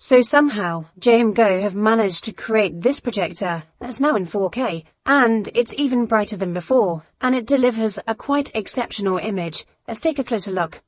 So somehow, JMGO have managed to create this projector that's now in 4K, and it's even brighter than before, and it delivers a quite exceptional image. Let's take a closer look.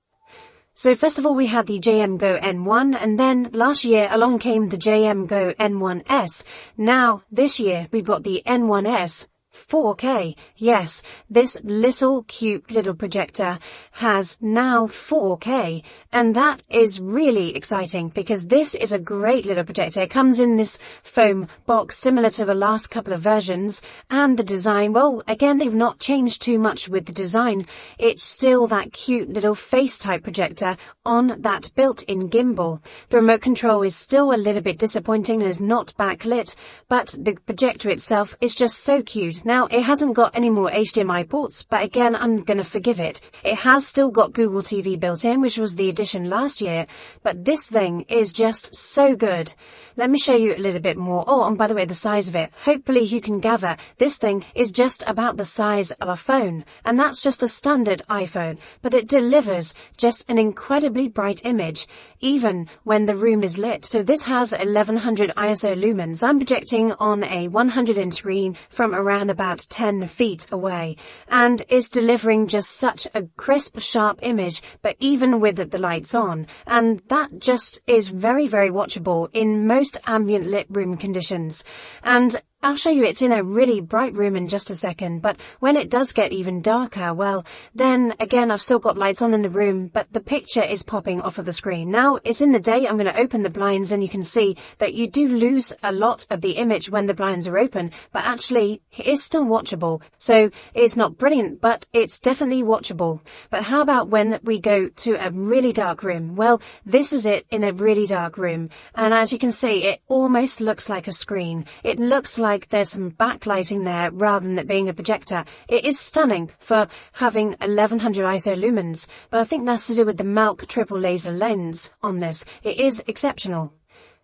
So first of all, we had the JMGO N1, and then last year along came the JMGO N1S. Now, this year, we've got the N1S 4K. Yes, this little cute little projector has now 4K, and that is really exciting because this is a great little projector. It comes in this foam box similar to the last couple of versions, and the design, well, again, they've not changed too much with the design. It's still that cute little face type projector on that built-in gimbal. The remote control is still a little bit disappointing and is not backlit, but the projector itself is just so cute. Now, it hasn't got any more HDMI ports, but again, I'm going to forgive it. It has still got Google TV built in, which was the addition last year, but this thing is just so good. Let me show you a little bit more. Oh, and by the way, the size of it. Hopefully you can gather this thing is just about the size of a phone, and that's just a standard iPhone, but it delivers just an incredibly bright image, even when the room is lit. So this has 1100 ISO lumens. I'm projecting on a 100-inch screen from around about 10 feet away, and is delivering just such a crisp, sharp image, but even with the lights on, and that just is very, very watchable in most ambient lit room conditions. And I'll show you it's in a really bright room in just a second, but when it does get even darker, well, then again, I've still got lights on in the room, but the picture is popping off of the screen. Now, it's in the day. I'm going to open the blinds, and you can see that you do lose a lot of the image when the blinds are open, but actually, it is still watchable. So it's not brilliant, but it's definitely watchable. But how about when we go to a really dark room? Well, this is it in a really dark room, and as you can see, it almost looks like a screen. It looks like there's some backlighting there rather than it being a projector. It is stunning for having 1100 ISO lumens, but I think that's to do with the Malk triple laser lens on this. It is exceptional.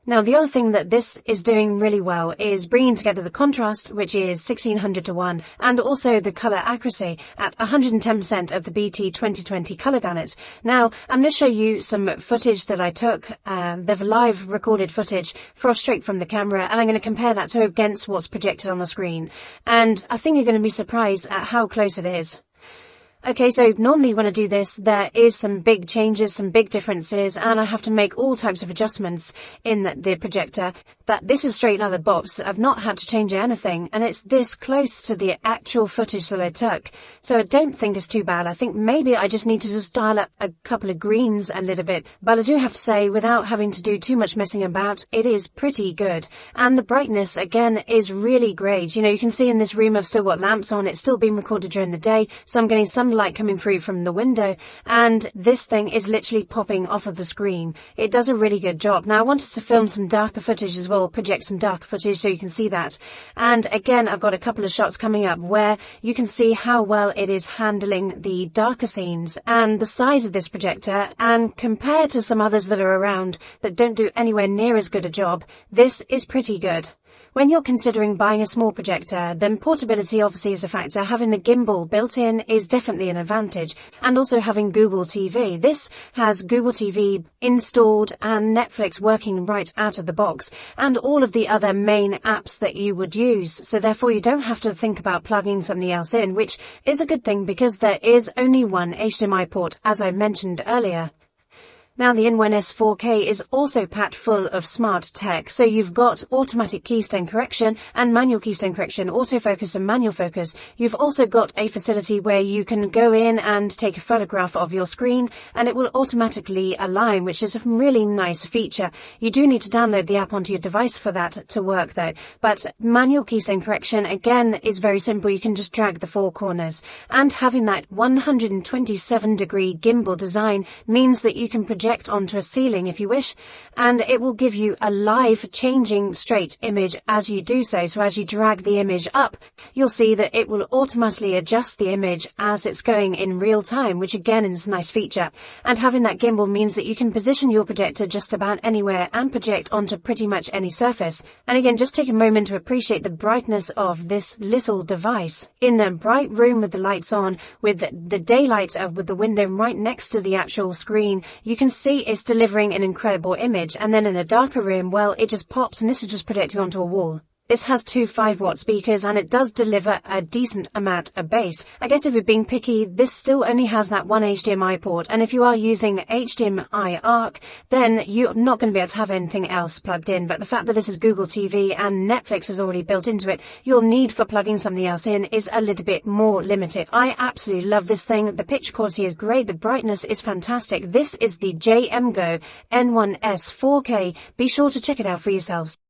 Now, the other thing that this is doing really well is bringing together the contrast, which is 1600:1, and also the color accuracy at 110% of the BT 2020 color gamut. Now, I'm going to show you some footage that I took. They've live recorded footage straight from the camera, and I'm going to compare that to against what's projected on the screen. And I think you're going to be surprised at how close it is. Okay, so normally when I do this, there is some big changes, some big differences, and I have to make all types of adjustments in the projector. But this is straight out of the box. I've not had to change anything, and it's this close to the actual footage that I took. So I don't think it's too bad. I think maybe I just need to just dial up a couple of greens a little bit. But I do have to say, without having to do too much messing about, it is pretty good. And the brightness, again, is really great. You know, you can see in this room I've still got lamps on. It's still being recorded during the day, so I'm getting some light coming through from the window, and this thing is literally popping off of the screen. It does a really good job. Now, I wanted to film some darker footage as well, project some darker footage so you can see that. And again, I've got a couple of shots coming up where you can see how well it is handling the darker scenes and the size of this projector, and compared to some others that are around that don't do anywhere near as good a job, this is pretty good. When you're considering buying a small projector, then portability obviously is a factor. Having the gimbal built in is definitely an advantage, and also having Google TV. This has Google TV installed and Netflix working right out of the box, and all of the other main apps that you would use. So therefore you don't have to think about plugging something else in, which is a good thing because there is only one HDMI port, as I mentioned earlier. Now, the N1S 4K is also packed full of smart tech. So you've got automatic keystone correction and manual keystone correction, autofocus and manual focus. You've also got a facility where you can go in and take a photograph of your screen and it will automatically align, which is a really nice feature. You do need to download the app onto your device for that to work though. But manual keystone correction, again, is very simple. You can just drag the four corners. And having that 127-degree gimbal design means that you can project onto a ceiling if you wish, and it will give you a live changing straight image as you do so. So as you drag the image up, you'll see that it will automatically adjust the image as it's going in real time, which again is a nice feature. And having that gimbal means that you can position your projector just about anywhere and project onto pretty much any surface. And again, just take a moment to appreciate the brightness of this little device. In the bright room with the lights on, with the daylight with the window right next to the actual screen, you can can see it's delivering an incredible image, and then in a darker room, well, it just pops and this is just projecting onto a wall. This has two 5-watt speakers and it does deliver a decent amount of bass. I guess if you're being picky, this still only has that one HDMI port, and if you are using HDMI ARC, then you're not going to be able to have anything else plugged in. But the fact that this is Google TV and Netflix is already built into it, your need for plugging something else in is a little bit more limited. I absolutely love this thing. The picture quality is great. The brightness is fantastic. This is the JMGO N1S 4K. Be sure to check it out for yourselves.